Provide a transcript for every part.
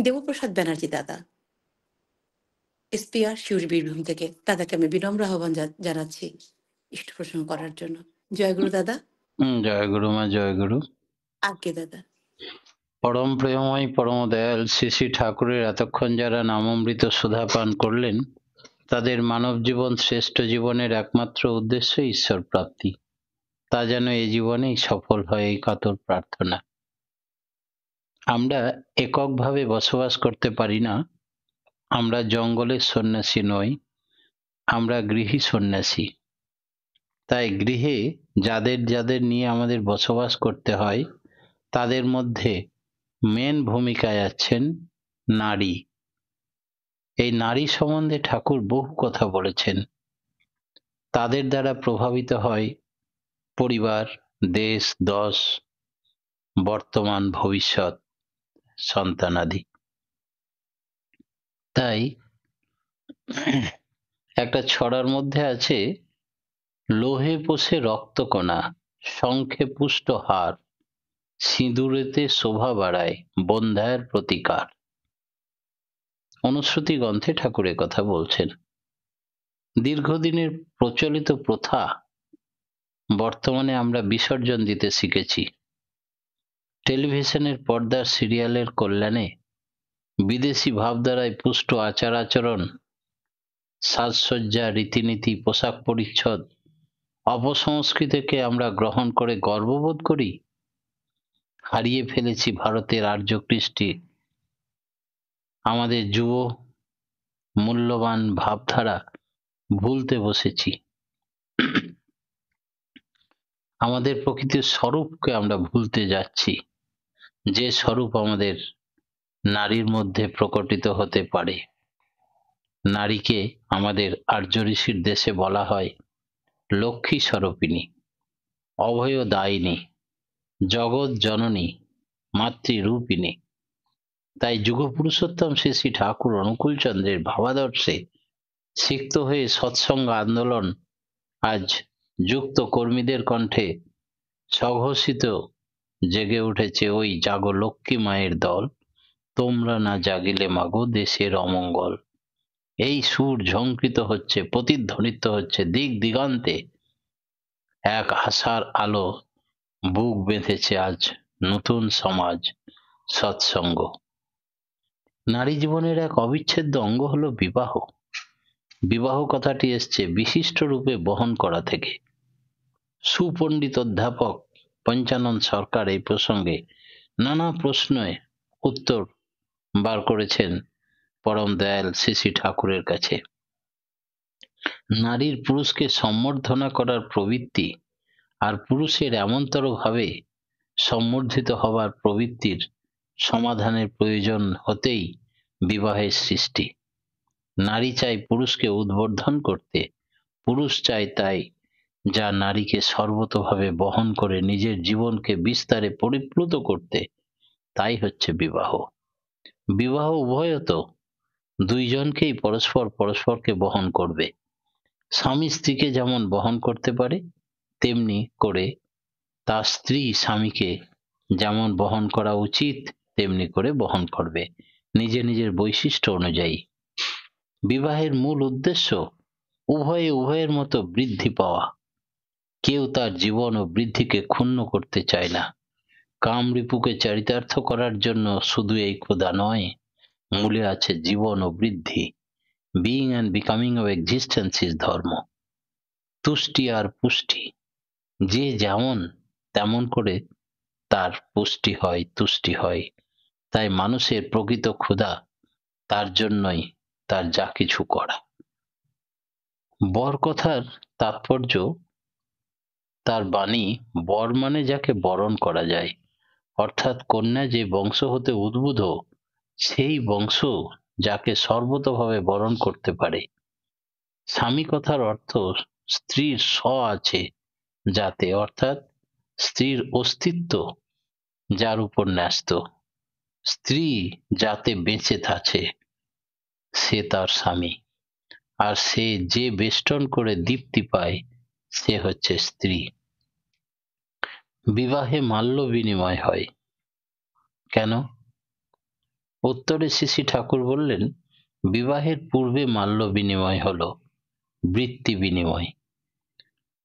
দেবপ্রসাদ ব্যানার্জি দাদা, এসপিআর শিউরি বীরভূম থেকে। দাদাকে আমি বিনম্র আহ্বান জানাচ্ছি ইষ্ট প্রসঙ্গ করার জন্য। জয়গুরু দাদা। জয় গুরু মা, জয় গুরু। আজ্ঞে দাদা। পরম প্রেমময় পরম দয়াল শ্রী শ্রী ঠাকুরের এতক্ষণ যারা নামামৃত সুধা পান করলেন, তাদের মানব জীবন শ্রেষ্ঠ জীবনের একমাত্র উদ্দেশ্য ঈশ্বর প্রাপ্তি। তা যেন এই জীবনেই সফল হয়, এই কাতর প্রার্থনা। আমরা এককভাবে বসবাস করতে পারি না। আমরা জঙ্গলের সন্ন্যাসী নই, আমরা গৃহী সন্ন্যাসী। তাই গৃহে যাদের যাদের নিয়ে আমাদের বসবাস করতে হয়, তাদের মধ্যে মেন ভূমিকায় আছেন নারী। এই নারী সম্বন্ধে ঠাকুর বহু কথা বলেছেন। তাদের দ্বারা প্রভাবিত হয় পরিবার, দেশ, দশ, বর্তমান, ভবিষ্যৎ, সন্তানাদি। তাই একটা ছড়ার মধ্যে আছে, লোহে পোষে রক্তকণা, শঙ্খে পুষ্ট হার, সিঁদুরেতে শোভা বাড়ায়, বন্ধ্যায়ের প্রতিকার। অনুশ্রুতি গ্রন্থে ঠাকুর কথা বলছেন। দীর্ঘদিনের প্রচলিত প্রথা বর্তমানে আমরা বিসর্জন দিতে শিখেছি। টেলিভিশনের পর্দার সিরিয়ালের কল্যাণে বিদেশি ভাবধারায় পুষ্ট আচার আচরণ, সাজসজ্জা, রীতিনীতি, পোশাক পরিচ্ছদ, অপসংস্কৃতিকে আমরা গ্রহণ করে গর্ববোধ করি। হারিয়ে ফেলেছি ভারতের আর্য কৃষ্টি। আমাদের যুব মূল্যবান ভাবধারা ভুলতে বসেছি। আমাদের প্রকৃতির স্বরূপকে আমরা ভুলতে যাচ্ছি, যে স্বরূপ আমাদের নারীর মধ্যে প্রকটিত হতে পারে। নারীকে আমাদের আর্য ঋষির দেশে বলা হয় লক্ষ্মী স্বরূপিণী, অভয়দায়িনী, জগৎ জননী, মাতৃরূপিণী। তাই যুগপুরুষোত্তম শ্রী শ্রী ঠাকুর অনুকূলচন্দ্রের ভাবাদর্শে সিক্ত হয়ে সৎসঙ্গ আন্দোলন আজ যুক্ত কর্মীদের কণ্ঠে সঘোষিত জেগে উঠেছে। ওই জাগো লক্ষ্মী মায়ের দল, তোমরা না জাগিলে মাগো দেশের অমঙ্গল। এই সুর ঝঙ্কৃত হচ্ছে, প্রতিধ্বনিত হচ্ছে দিক দিগন্তে। এক আশার আলো বুক বেঁধেছে আজ নতুন সমাজ, সৎসঙ্গ। নারী জীবনের এক অবিচ্ছেদ্য অঙ্গ হলো বিবাহ। বিবাহ কথাটি এসছে বিশিষ্ট রূপে বহন করা থেকে। সুপণ্ডিত অধ্যাপক পঞ্চানন সরকার এই প্রসঙ্গে নানা প্রশ্নের উত্তর বার করেছেন পরম দয়াল শ্রী শ্রী ঠাকুরের কাছে। নারীর পুরুষকে সম্বর্ধনা করার প্রবৃত্তি আর পুরুষের এমনতর ভাবে সম্বর্ধিত হবার প্রবৃত্তির সমাধানের প্রয়োজন হতেই বিবাহের সৃষ্টি। নারী চাই পুরুষকে উদ্বোধন করতে, পুরুষ চাই তাই যা নারীকে সর্বতোভাবে বহন করে নিজের জীবনকে বিস্তারে পরিপ্লুত করতে। তাই হচ্ছে বিবাহ। বিবাহ উভয়ত দুইজনকেই পরস্পর পরস্পরকে বহন করবে। স্বামী স্ত্রীকে যেমন বহন করতে পারে, তেমনি করে তার স্ত্রী স্বামীকে যেমন বহন করা উচিত তেমনি করে বহন করবে, নিজের নিজের বৈশিষ্ট্য অনুযায়ী। বিবাহের মূল উদ্দেশ্য উভয়ের মতো বৃদ্ধি পাওয়া। কেউ তার জীবন ও বৃদ্ধিকে ক্ষুণ্ণ করতে চায় না। কামরিপুকে চরিতার্থ করার জন্য শুধু এই ক্ষুধা নয়, মূলে আছে জীবন ও বৃদ্ধি। Being and becoming of existence is ধর্ম। তুষ্টি আর পুষ্টি, যে যেমন তেমন করে তার পুষ্টি হয়, তুষ্টি হয়। তাই মানুষের প্রকৃত ক্ষুধা তার জন্যই তার যা কিছু করা। বর কথার তাৎপর্য, তার বাণী, বর মানে যাকে বরণ করা যায়, অর্থাৎ কন্যা যে বংশ হতে উদ্ভূত, সেই বংশ যাকে সর্বতোভাবে বরণ করতে পারে। স্বামী কথার অর্থ স্ত্রীর স্ব আছে যাতে, অর্থাৎ স্ত্রীর অস্তিত্ব যার উপর ন্যস্ত। স্ত্রী যাতে বেঁচে থাকে সে তার স্বামী, আর সে যে বেষ্টন করে দীপ্তি পায় সে হচ্ছে স্ত্রী। বিবাহে মাল্য বিনিময় হয় কেন? উত্তরে শ্রী ঠাকুর বললেন, বিবাহের পূর্বে মাল্য বিনিময় হলো বৃত্তি বিনিময়।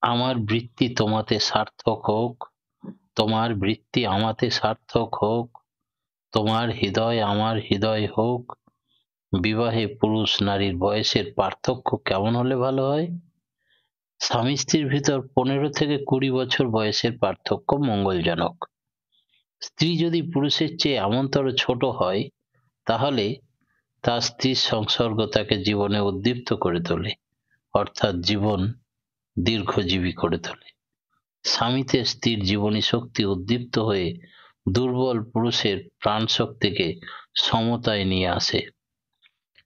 আমার বৃত্তি তোমাতে সার্থক হোক, তোমার বৃত্তি আমাতে সার্থক হোক, তোমার হৃদয় আমার হৃদয় হোক। বিবাহে পুরুষ নারীর বয়সের পার্থক্য কেমন হলে ভালো হয়? স্বামী স্ত্রীর ভিতর 15 থেকে 20 বছর বয়সের পার্থক্য মঙ্গলজনক। স্ত্রী যদি পুরুষের চেয়ে এমনতর ছোট হয়, তাহলে তার স্ত্রীর সংসর্গ তাকে জীবনে উদ্দীপ্ত করে তোলে, অর্থাৎ জীবন দীর্ঘজীবী করে তোলে। স্বামীতে স্ত্রীর জীবনী শক্তি উদ্দীপ্ত হয়ে দুর্বল পুরুষের প্রাণ শক্তিকে সমতায় নিয়ে আসে।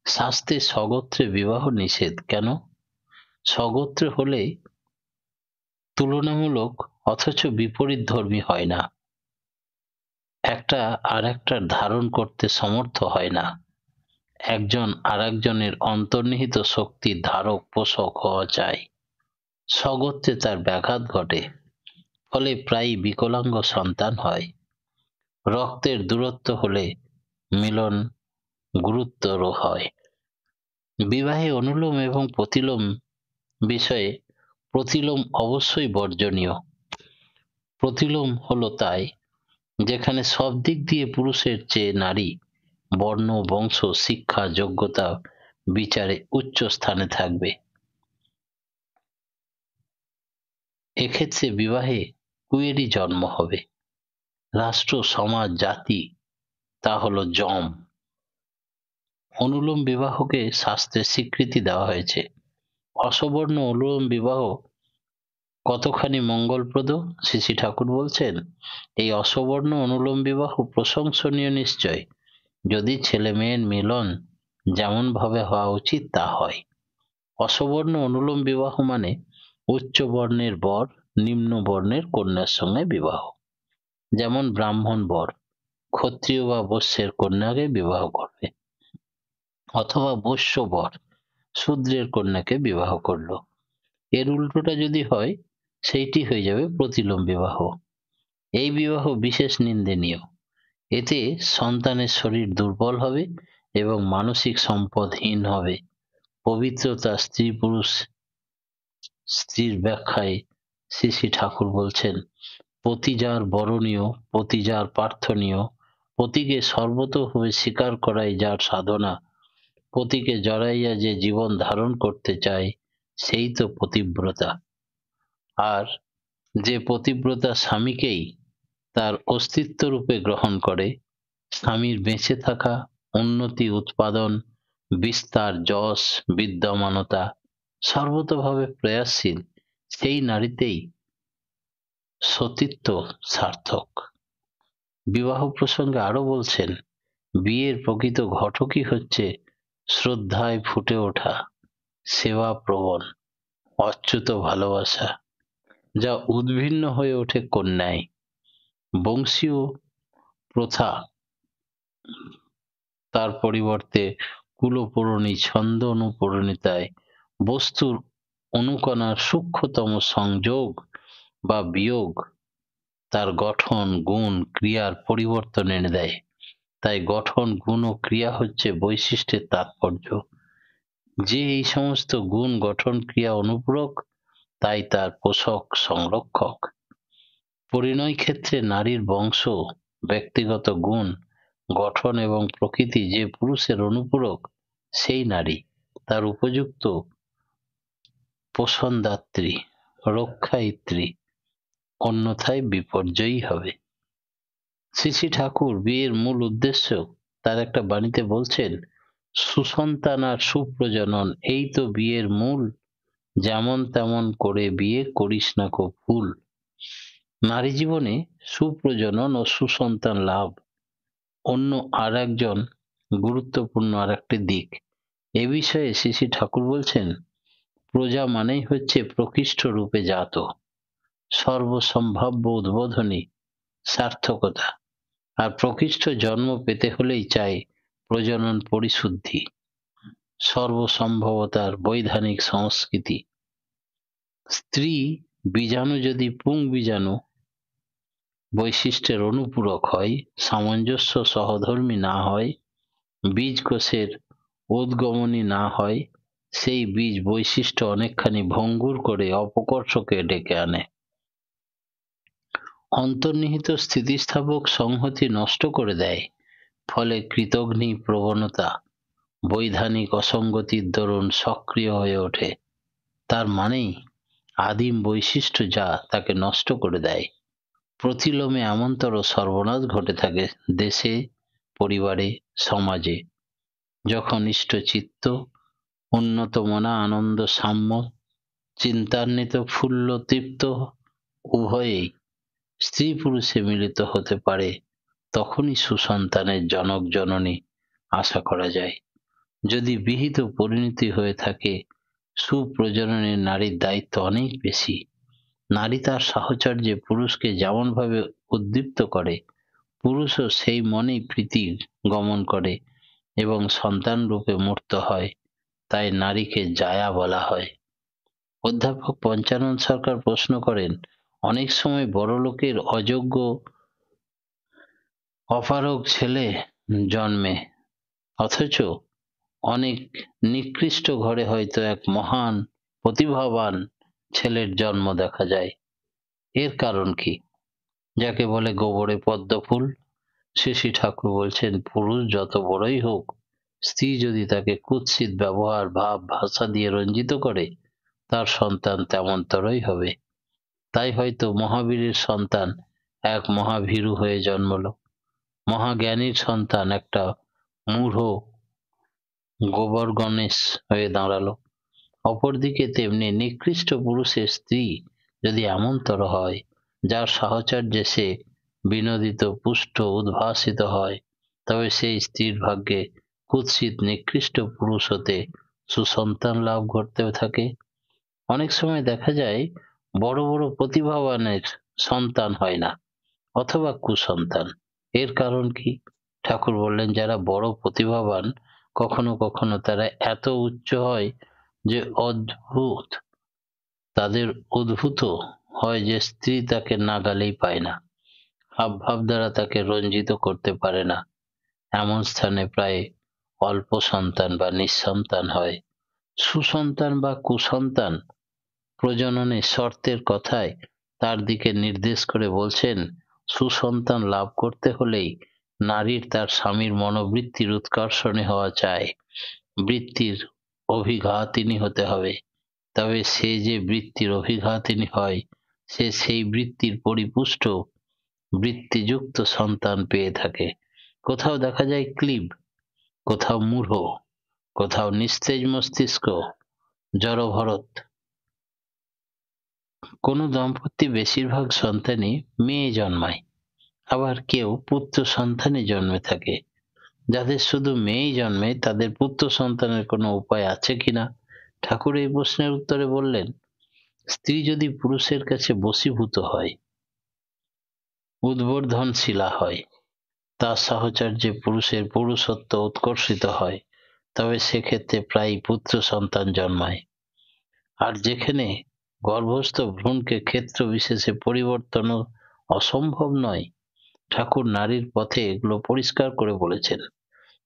শাস্ত্রে স্বগোত্রে বিবাহ নিষেধ কেন? স্বগোত্রে হলে তুলনামূলক অথচ বিপরীতধর্মী হয় না, একটা আর একটার ধারণ করতে সমর্থ হয় না, একজন আর একজনের অন্তর্নিহিত শক্তির ধারক পোষক হওয়া চাই। স্বগোত্রে তার ব্যাঘাত ঘটে, ফলে প্রায়ই বিকলাঙ্গ সন্তান হয়। রক্তের দূরত্ব হলে মিলন গুরুতর হয়। বিবাহে অনুলোম এবং প্রতিলোম বিষয়ে প্রতিলোম অবশ্যই বর্জনীয়। প্রতিলোম হলো তাই যেখানে সব দিক দিয়ে পুরুষের চেয়ে নারী বর্ণ, বংশ, শিক্ষা, যোগ্যতা বিচারে উচ্চ স্থানে থাকবে। এক্ষেত্রে বিবাহে কুয়েরই জন্ম হবে। রাষ্ট্র, সমাজ, জাতি তা হলো যম। অনুলোম বিবাহকে শাস্ত্রে স্বীকৃতি দেওয়া হয়েছে। অসবর্ণ অনুলোম বিবাহ কতখানি মঙ্গলপ্রদ শ্রী ঠাকুর বলছেন, এই অসবর্ণ অনুলোম বিবাহ প্রশংসনীয় নিশ্চয়, যদি ছেলে মেয়ের মিলন যেমন ভাবে হওয়া উচিত তা হয়। অসবর্ণ অনুলোম বিবাহ মানে উচ্চ বর্ণের বর নিম্ন বর্ণের কন্যার সঙ্গে বিবাহ। যেমন ব্রাহ্মণ বর ক্ষত্রিয় বা বৈশ্যের কন্যাকে বিবাহ করবে, অথবা বৈশ্য বর শূদ্রের কন্যাকে বিবাহ করলো। এর উল্টোটা যদি হয়, সেইটি হয়ে যাবে প্রতিলোম বিবাহ। এই বিবাহ বিশেষ নিন্দনীয়। এতে সন্তানের শরীর দুর্বল হবে এবং মানসিক সম্পদহীন হবে। পবিত্রতা স্ত্রী পুরুষ স্ত্রীর ব্যাখ্যায় শ্রী ঠাকুর বলছেন, পতি যার বরণীয়, পতি যার প্রার্থনীয়, পতিকে সর্বতোভাবে স্বীকার করাই যার সাধনা, পতিকে জড়াইয়া যে জীবন ধারণ করতে চায় সেই তো পতিব্রতা। আর যে পতিব্রতা স্বামীকেই তার অস্তিত্ব রূপে গ্রহণ করে, স্বামীর বেঁচে থাকা, উন্নতি, উৎপাদন, বিস্তার, যশ, বিদ্যমানতা সর্বতোভাবে প্রয়াসশীল, সেই নারীতেই সতীত্ব সার্থক। বিবাহ প্রসঙ্গে আরো বলছেন, বিয়ের প্রকৃত ঘটকই হচ্ছে শ্রদ্ধায় ফুটে ওঠা সেবা প্রবণ অচ্যুত ভালোবাসা, যা উদ্ভিন্ন হয়ে ওঠে কন্যায়। বংশীয় প্রথা তার পরিবর্তে কুলপূরণী ছন্দ অনুপূরণিতায় বস্তুর অনুকণার সূক্ষ্মতম সংযোগ বা বিয়োগ তার গঠন, গুণ, ক্রিয়ার পরিবর্তন এনে দেয়। তাই গঠন, গুণ ও ক্রিয়া হচ্ছে বৈশিষ্ট্যের তাৎপর্য। যে এই সমস্ত গুণ, গঠন, ক্রিয়া অনুপূরক, তাই তার পোষক, সংরক্ষক। পরিণয় ক্ষেত্রে নারীর বংশ, ব্যক্তিগত গুণ, গঠন এবং প্রকৃতি যে পুরুষের অনুপূরক, সেই নারী তার উপযুক্ত পোষণদাত্রী, রক্ষায়িত্রী, অন্যথায় বিপর্যয়ী হবে। শ্রী ঠাকুর বিয়ের মূল উদ্দেশ্য তার একটা বাণীতে বলছেন, সুসন্তান আর সুপ্রজনন এই তো বিয়ের মূল, যেমন তেমন করে বিয়ে করিস না কো ভুল। নারী জীবনে সুপ্রজনন ও সুসন্তান লাভ অন্য আর একজন গুরুত্বপূর্ণ আর একটি দিক। এ বিষয়ে শ্রী ঠাকুর বলছেন, প্রজা মানেই হচ্ছে প্রকৃষ্ট রূপে জাত, সর্বসম্ভাব্য উদ্বোধনী সার্থকতা। আর প্রকৃষ্ট জন্ম পেতে হলেই চাই প্রজনন পরিশুদ্ধি, সর্বসম্ভবতার বৈধানিক সংস্কৃতি। স্ত্রী বীজাণু যদি পুং বীজাণু বৈশিষ্ট্যের অনুপূরক হয়, সামঞ্জস্য সহধর্মী না হয়, বীজকোষের উদ্গমনই না হয়, সেই বীজ বৈশিষ্ট্য অনেকখানি ভঙ্গুর করে অপকর্ষকে ডেকে আনে। অন্তর্নিহিত স্থিতিস্থাপক সংহতি নষ্ট করে দেয়, ফলে কৃতঘ্নি প্রবণতা বৈধানিক অসঙ্গতির দরুন সক্রিয় হয়ে ওঠে। তার মানেই আদিম বৈশিষ্ট্য যা তাকে নষ্ট করে দেয়। প্রতিলোমে এমনতর সর্বনাশ ঘটে থাকে দেশে, পরিবারে, সমাজে, যখন ইষ্টচিত্ত, উন্নত মনা, আনন্দ সাম্য, চিন্তান্বিত ফুল্ল তৃপ্ত উভয়েই স্ত্রী পুরুষে মিলিত হতে পারে, তখনই সুসন্তানের জনক জননী আশা করা যায়। যদি বিহিত পরিণতি হয়ে থাকে, সুপ্রজননে নারীর দায়িত্ব অনেক বেশি। নারী তার সাহচর্যে পুরুষকে যেমনভাবে উদ্দীপ্ত করে, পুরুষও সেই মনেই প্রীতি গমন করে এবং সন্তান রূপে মূর্ত হয়। তাই নারীকে জায়া বলা হয়। অধ্যাপক পঞ্চানন সরকার প্রশ্ন করেন, অনেক সময় বড়লোকের অযোগ্য অপারগ ছেলে জন্মে, অথচ অনেক নিকৃষ্ট ঘরে হয়তো এক মহান প্রতিভাবান ছেলের জন্ম দেখা যায়। এর কারণ কি? যাকে বলে গোবরে পদ্ম ফুল। শ্রী ঠাকুর বলছেন, পুরুষ যত বড়ই হোক, স্ত্রী যদি তাকে কুৎসিত ব্যবহার, ভাব, ভাষা দিয়ে রঞ্জিত করে, তার সন্তান তেমনতরই হবে। তাই হয়তো মহাবীরের সন্তান এক মহাভীরু হয়ে জন্মলো, মহাজ্ঞানীর সন্তান একটা মূঢ় গোবর গণেশ হয়ে দাঁড়ালো। অপরদিকে তেমনি নিকৃষ্ট পুরুষের স্ত্রী যদি এমনতর হয়, যার সাহচর্যে সে বিনোদিত, পুষ্ট, উদ্ভাসিত হয়, তবে সেই স্ত্রীর ভাগ্যে কুৎসিত নিকৃষ্ট পুরুষ হতে সুসন্তান লাভ করতে থাকে। অনেক সময় দেখা যায় বড় বড় প্রতিভাবানের সন্তান হয় না, অথবা কুসন্তান। এর কারণ কি? ঠাকুর বললেন, যারা বড় প্রতিভাবান, কখনো কখনো তারা এত উচ্চ হয় যে অদ্ভুত, তাদের উদ্ভূত হয় যে স্ত্রী তাকে নাগালেই পায় না, হাবভাব দ্বারা তাকে রঞ্জিত করতে পারে না। এমন স্থানে প্রায় অল্প সন্তান বা নিঃসন্তান হয়। সুসন্তান বা কুসন্তান প্রজননের শর্তের কথায় তার দিকে নির্দেশ করে বলছেন, সুসন্তান লাভ করতে হলেই নারীর তার স্বামীর মনোবৃত্তির উৎকর্ষণে হওয়া চাই, বৃত্তির অভিঘাতিনী হতে হবে। তবে সে যে বৃত্তির অভিঘাতিনী হয়, সে সেই বৃত্তির পরিপুষ্ট বৃত্তিযুক্ত সন্তান পেয়ে থাকে। কোথাও দেখা যায় ক্লীব, কোথাও মূঢ়, কোথাও নিস্তেজ মস্তিষ্ক, জড়ভরত। কোনো দম্পতি বেশিরভাগ সন্তানই মেয়ে জন্মায়, আবার কেউ পুত্র সন্তানই জন্মে থাকে। যাদের শুধু মেয়েই জন্মে, তাদের পুত্র সন্তানের কোনো উপায় আছে কিনা? ঠাকুর এই প্রশ্নের উত্তরে বললেন, স্ত্রী যদি পুরুষের কাছে বশীভূত হয়, উদ্বর্ধনশীলা হয়, তার সাহচর্যে পুরুষের পুরুষত্ব উৎকর্ষিত হয়, তবে সেক্ষেত্রে প্রায়ই পুত্র সন্তান জন্মায়। আর যেখানে গর্ভস্থ ভ্রূণকে ক্ষেত্র বিশেষে পরিবর্তনও অসম্ভব নয়, ঠাকুর নারীর পথে এগুলো পরিষ্কার করে বলেছেন।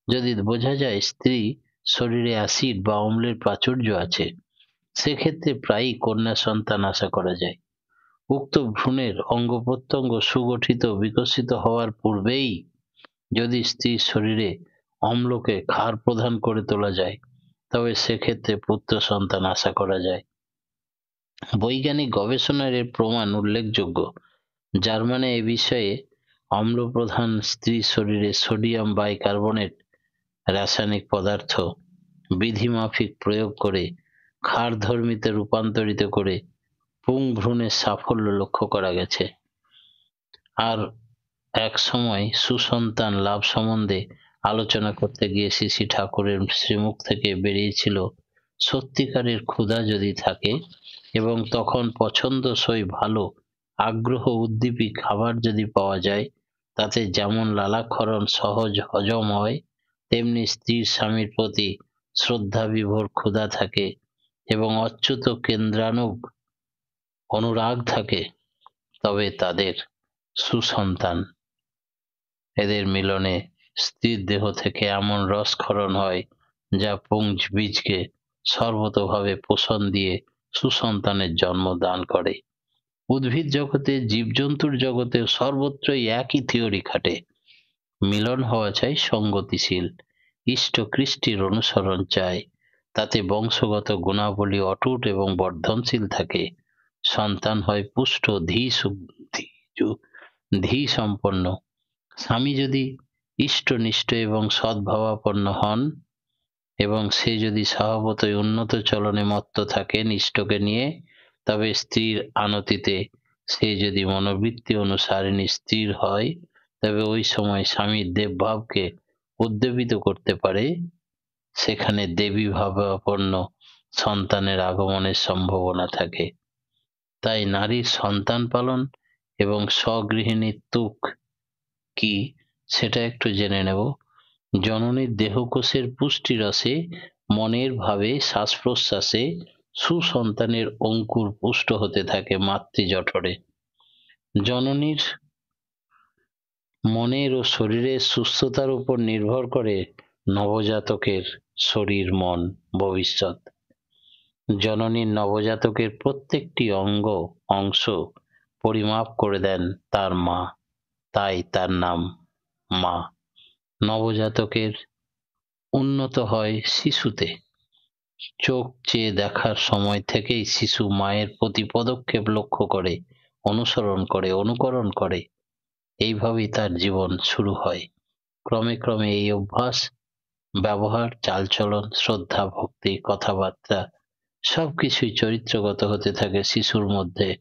যদি বোঝা যায় স্ত্রী শরীরে অ্যাসিড বা অম্লের প্রাচুর্য আছে, সেক্ষেত্রে প্রায়ই কন্যা সন্তান আশা করা যায়। উক্ত ভ্রূণের অঙ্গ প্রত্যঙ্গ সুগঠিত বিকশিত হওয়ার পূর্বেই যদি স্ত্রীর শরীরে অম্লকে ক্ষার প্রদান করে তোলা যায়, তবে সেক্ষেত্রে পুত্র সন্তান আশা করা যায়। বৈজ্ঞানিক গবেষণার এর প্রমাণ উল্লেখযোগ্য। জার্মানে এ বিষয়ে অম্লপ্রধান স্ত্রীর শরীরে সোডিয়াম বাইকার্বনেট রাসায়নিক পদার্থ বিধিমাফিক প্রয়োগ করে ক্ষারধর্মীতে রূপান্তরিত করে পুংভ্রূণের সাফল্য লক্ষ্য করা গেছে। আর এক সময় সুসন্তান লাভ সম্বন্ধে আলোচনা করতে গিয়ে শ্রী ঠাকুরের শ্রীমুখ থেকে বেরিয়েছিল, সত্যিকারের ক্ষুধা যদি থাকে এবং তখন পছন্দসই ভালো আগ্রহ উদ্দীপী খাবার যদি পাওয়া যায়, তাতে যেমন লালাক্ষরণ সহজ হজম হয়, তেমনি স্ত্রীর স্বামীর প্রতি শ্রদ্ধা বিভোর ক্ষুধা থাকে এবং অচ্যুত কেন্দ্রানুগ অনুরাগ থাকে, তবে তাদের সুসন্তান, এদের মিলনে স্ত্রীর দেহ থেকে এমন রসক্ষরণ হয় যা পুঞ্জ বীজকে সর্বতোভাবে পোষণ দিয়ে সুসন্তানের জন্ম দান করে। উদ্ভিদ জগতে, জীবজন্তুর জগতে সর্বত্রই একই থিওরি খাটে। মিলন হওয়া চাই সঙ্গতিশীল, ইষ্ট কৃষ্টির অনুসরণ চাই, তাতে বংশগত গুণাবলী অটুট এবং বর্ধনশীল থাকে। সন্তান হয় পুষ্ট, ধী সম্পন্ন। স্বামী যদি ইষ্টনিষ্ঠ এবং সদ্ভাবাপন্ন হন এবং সে যদি স্বভাবতই উন্নত চলনে মত্ত থাকেন ইষ্টকে নিয়ে, তবে স্ত্রীর আনতিতে সে যদি মনোবৃত্তি অনুসারিণী স্থির হয়, তবে ওই সময় স্বামীর দেবভাবকে উদ্দীপিত করতে পারে, সেখানে দেবী ভাবাপন্ন সন্তানের আগমনের সম্ভাবনা থাকে। তাই নারীর সন্তান পালন এবং স্বগৃহিণীর তুক কি সেটা একটু জেনে নেব। জননীর দেহকোষের পুষ্টিরসে, মনের ভাবে, শ্বাস প্রশ্বাসে সুসন্তানের অঙ্কুর পুষ্ট হতে থাকে মাতৃজঠরে। জননীর মনের ও শরীরের সুস্থতার উপর নির্ভর করে নবজাতকের শরীর, মন, ভবিষ্যৎ। জননীর নবজাতকের প্রত্যেকটি অংশ পরিমাপ করে দেন তার মা, তাই তার নাম মা। নবজাতকের উন্নত হয় শিশুতে। চোখ চেয়ে দেখার সময় থেকেই শিশু মায়ের প্রতি পদক্ষেপ লক্ষ্য করে, অনুসরণ করে, অনুকরণ করে। এইভাবেই তার জীবন শুরু হয়। ক্রমে ক্রমে এই অভ্যাস, ব্যবহার, চালচলন, শ্রদ্ধা, ভক্তি, কথাবার্তা সবকিছুই চরিত্রগত হতে থাকে শিশুর মধ্যে।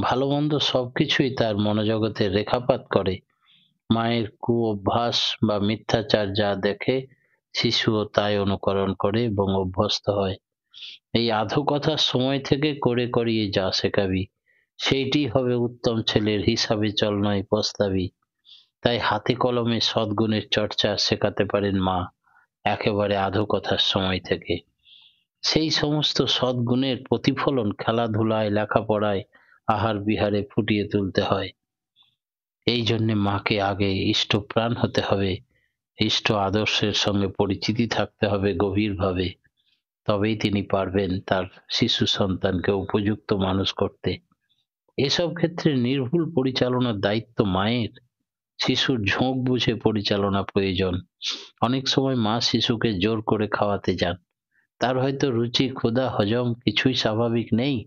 ভালো মন্দ সবকিছুই তার মনোজগতে রেখাপাত করে। মায়ের কুঅভ্যাস বা মিথ্যাচার যা দেখে, শিশুও তাই অনুকরণ করে এবং অভ্যস্ত হয়। এই আধো-কথার সময় থেকে করে করিয়ে যা শেখাবি, সেইটি হবে উত্তম ছেলের, হিসাবে চল নয় পস্তাবি। তাই হাতে কলমে সদ্গুণের চর্চা শেখাতে পারেন মা একেবারে আধো কথার সময় থেকে। সেই সমস্ত সদ্গুণের প্রতিফলন খেলাধুলায়, লেখাপড়ায়, আহার বিহারে ফুটিয়ে তুলতে হয়। এই জন্যে মাকে আগে ইষ্টপ্রাণ হতে হবে, ইষ্ট আদর্শের সঙ্গে পরিচিতি থাকতে হবে গভীরভাবে। তবেই তিনি পারবেন তার শিশু সন্তানকে উপযুক্ত মানুষ করতে। এসব ক্ষেত্রে নির্ভুল পরিচালনার দায়িত্ব মায়ের। শিশুর ঝোঁক বুঝে পরিচালনা প্রয়োজন। অনেক সময় মা শিশুকে জোর করে খাওয়াতে যান। তার হয়তো রুচি, ক্ষুধা, হজম কিছুই স্বাভাবিক নেই।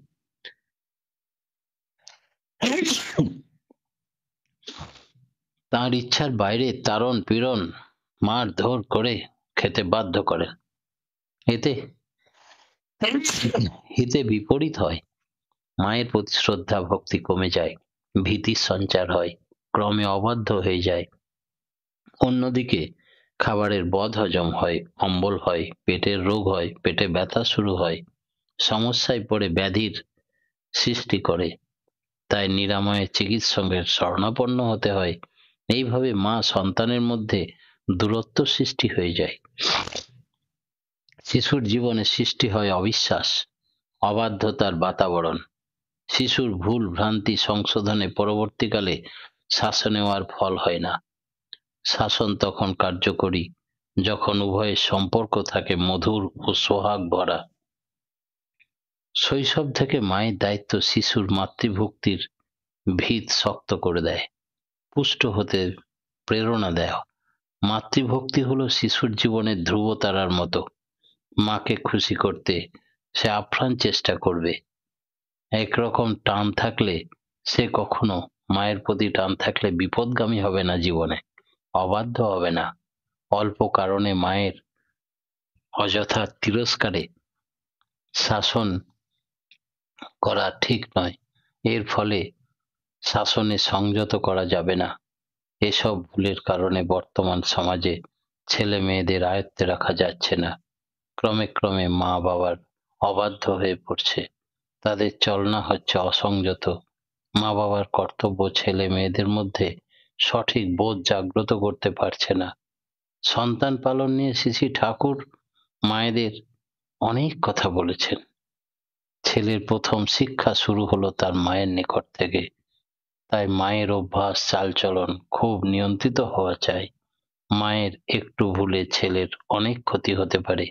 তার ইচ্ছার বাইরে তাড়ন পীড়ন, মারধর করে খেতে বাধ্য করেন। এতে বিপরীত হয়। মায়ের প্রতি শ্রদ্ধা ভক্তি কমে যায়, ভীতির সঞ্চার হয়, ক্রমে অবাধ্য হয়ে যায়। অন্যদিকে খাবারের বদহজম হয়, অম্বল হয়, পেটের রোগ হয়, পেটে ব্যথা শুরু হয়, সমস্যায় পড়ে ব্যাধির সৃষ্টি করে। তাই নিরাময়ের চিকিৎসকের শরণাপন্ন হতে হয়। এইভাবে মা সন্তানের মধ্যে দূরত্ব সৃষ্টি হয়ে যায়। শিশুর জীবনে সৃষ্টি হয় অবিশ্বাস, অবাধ্যতার বাতাবরণ। শিশুর ভুল ভ্রান্তি সংশোধনে পরবর্তীকালে শাসনেও আর ফল হয় না। শাসন তখন কার্যকরী যখন উভয়ের সম্পর্ক থাকে মধুর ও সোহাগ ভরা। শৈশব থেকে মায়ের দায়িত্ব শিশুর মাতৃভক্তির ভিত শক্ত করে দেয়, পুষ্ট হতে প্রেরণা দেয়। মাতৃভক্তি হলো শিশুর জীবনের ধ্রুবতারার মতো। মাকে খুশি করতে সে আপ্রাণ চেষ্টা করবে। একরকম টান থাকলে সে কখনো, মায়ের প্রতি টান থাকলে বিপদগামী হবে না জীবনে, অবাধ্য হবে না। অল্প কারণে মায়ের অযথা তিরস্কারে শাসন করা ঠিক নয়। এর ফলে শাসনে সংযত করা যাবে না। এসব ভুলের কারণে বর্তমান সমাজে ছেলে মেয়েদের আয়ত্তে রাখা যাচ্ছে না। ক্রমে ক্রমে মা বাবার অবাধ্য হয়ে পড়ছে, তাদের চলনা হচ্ছে অসংযত। মা বাবার কর্তব্য ছেলে মেয়েদের মধ্যে সঠিক বোধ জাগ্রত করতে পারছে না। সন্তান পালন নিয়ে শ্রী ঠাকুর মায়েদের অনেক কথা বলেছেন। ছেলের প্রথম শিক্ষা শুরু হলো তার মায়ের নিকট থেকে। তাই মায়ের অভ্যাস, চালচলন খুব নিয়ন্ত্রিত হওয়া চাই। মায়ের একটু ভুলে ছেলের অনেক ক্ষতি হতে পারে।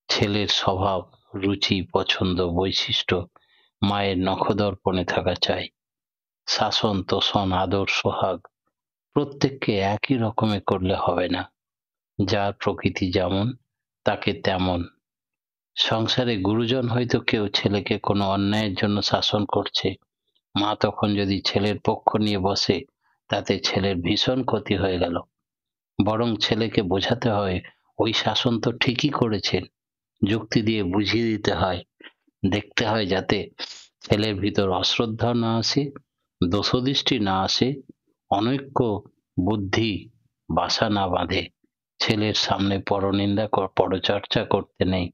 ছেলের স্বভাব, রুচি, পছন্দ, বৈশিষ্ট্য মায়ের নখদর্পণে থাকা চাই। শাসন, তোষণ, আদর, সোহাগ প্রত্যেককে একই রকমে করলে হবে না। যার প্রকৃতি যেমন তাকে তেমন। সংসারে গুরুজন হয়তো কেউ ছেলেকে কোনো অন্যায়ের জন্য শাসন করছে, মা তখন যদি ছেলের পক্ষ নিয়ে বসে তাতে ছেলের ভীষণ ক্ষতি হয়ে গেল। বরং ছেলেকে বোঝাতে হয় ওই শাসন তো ঠিকই করেছেন, যুক্তি দিয়ে বুঝিয়ে দিতে হয়। দেখতে হয় যাতে ছেলের ভিতর অশ্রদ্ধা না আসে, দোষদৃষ্টি না আসে, অনৈক্য বুদ্ধি বাসা না বাঁধে। ছেলের সামনে পরনিন্দা পরচর্চা করতে নেই।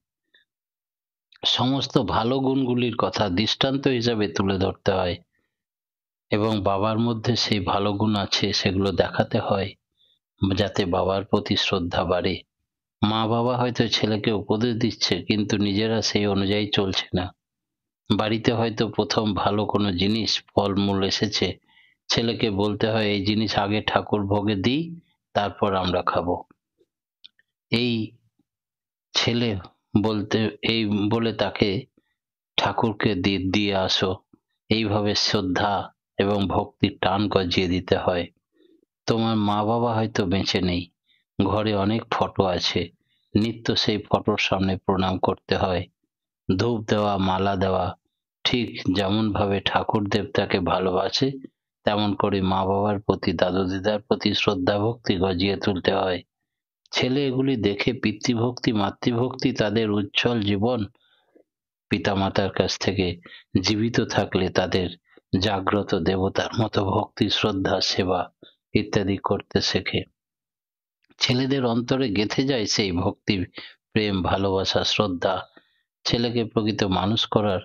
সমস্ত ভালো গুণগুলির কথা দৃষ্টান্ত হিসাবে তুলে ধরতে হয় এবং বাবার মধ্যে সেই ভালো গুণ আছে সেগুলো দেখাতে হয়, যাতে বাবার প্রতি শ্রদ্ধা বাড়ে। মা বাবা হয়তো ছেলেকে উপদেশ দিচ্ছে কিন্তু নিজেরা সেই অনুযায়ী চলছে না। বাড়িতে হয়তো প্রথম ভালো কোনো জিনিস, ফলমূল এসেছে, ছেলেকে বলতে হয় এই জিনিস আগে ঠাকুর ভোগে দিই, তারপর আমরা খাবো। এই ছেলে বলতে এই বলে তাকে ঠাকুরকে দিয়ে আসো, এইভাবে শ্রদ্ধা এবং ভক্তির টান গজিয়ে দিতে হয়। তোমার মা বাবা হয়তো বেঁচে নেই, ঘরে অনেক ফটো আছে, নিত্য সেই ফটোর সামনে প্রণাম করতে হয়, ধূপ দেওয়া, মালা দেওয়া। ঠিক যেমন ভাবে ঠাকুর দেবতাকে ভালোবাসে তেমন করে মা বাবার প্রতি, দাদু দিদার প্রতি শ্রদ্ধা ভক্তি গজিয়ে তুলতে হয়। ছেলে এগুলি দেখে পিতৃভক্তি, মাতৃভক্তি, তাদের উজ্জ্বল জীবন পিতামাতার কাছ থেকে জীবিত থাকলে তাদের জাগ্রত দেবতার মতো ভক্তি, শ্রদ্ধা, সেবা ইত্যাদি করতে শেখে। ছেলেদের অন্তরে গেঁথে যায় সেই ভক্তি, প্রেম, ভালোবাসা, শ্রদ্ধা। ছেলেকে প্রকৃত মানুষ করার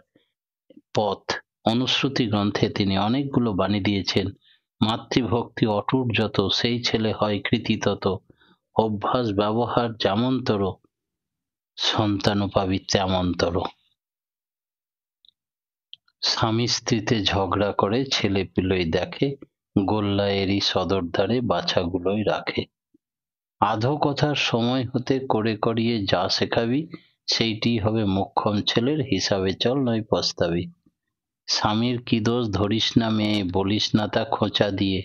পথ অনুশ্রুতি গ্রন্থে তিনি অনেকগুলো বাণী দিয়েছেন। মাতৃভক্তি অটুট যত, সেই ছেলে হয় কৃতি তত। অভ্যাস ব্যবহার যেমনতর, সন্তানও পাবি তেমনতর। স্বামী স্ত্রীতে ঝগড়া করে ছেলে পিলেই দেখে, গোল্লা এরই সদর ধারে বাছাগুলোই রাখে। আধো কথার সময় হতে করে করিয়ে যা শেখাবি, সেইটি হবে মোক্ষম ছেলের, হিসাবে চল নয় পস্তাবি। স্বামীর কি দোষ ধরিস না মেয়ে, বলিস না তা খোঁচা দিয়ে,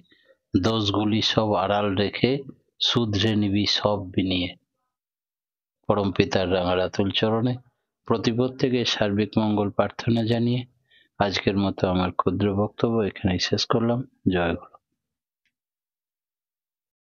দোষগুলি সব আড়াল রেখে শুধরে নিবি সব বিনিয়ে। পরম পিতার রাঙারাতুল চরণে প্রতিপ্রত্যেকের সার্বিক মঙ্গল প্রার্থনা জানিয়ে আজকের মতো আমার ক্ষুদ্র বক্তব্য এখানেই শেষ করলাম। জয় গুরু।